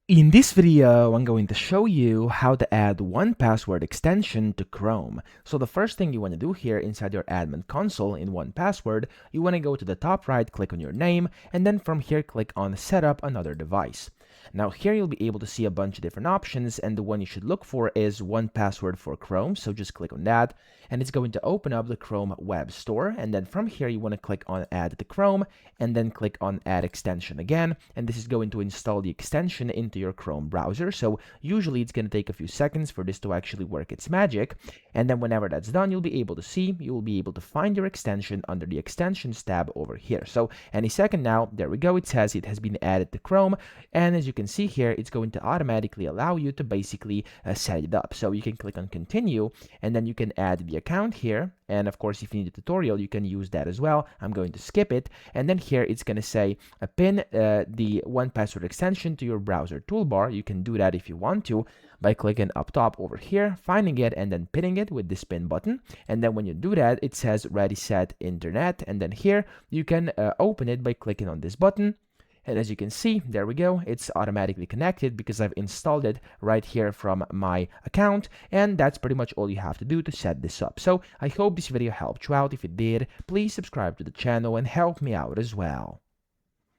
In this video, I'm going to show you how to add 1Password extension to Chrome. So the first thing you want to do here inside your admin console in 1Password, you want to go to the top right, click on your name, and then from here click on Setup Another Device. Now here you'll be able to see a bunch of different options, and the one you should look for is 1Password for Chrome. So just click on that, and it's going to open up the Chrome Web Store. And then from here you want to click on Add to Chrome, and then click on Add Extension again. And this is going to install the extension into your Chrome browser. So usually it's going to take a few seconds for this to actually work its magic. And then whenever that's done, you'll be able to see, you'll be able to find your extension under the Extensions tab over here. So any second now, there we go. It says it has been added to Chrome. And as you can see here, it's going to automatically allow you to basically set it up. So you can click on Continue, and then you can add the account here. And of course, if you need a tutorial, you can use that as well. I'm going to skip it. And then here it's going to say pin the 1Password extension to your browser toolbar. You can do that if you want to by clicking up top over here, finding it, and then pinning it with this pin button. And then when you do that, it says Ready Set Internet. And then here you can open it by clicking on this button. And as you can see, there we go. It's automatically connected because I've installed it right here from my account. And that's pretty much all you have to do to set this up. So I hope this video helped you out. If it did, please subscribe to the channel and help me out as well.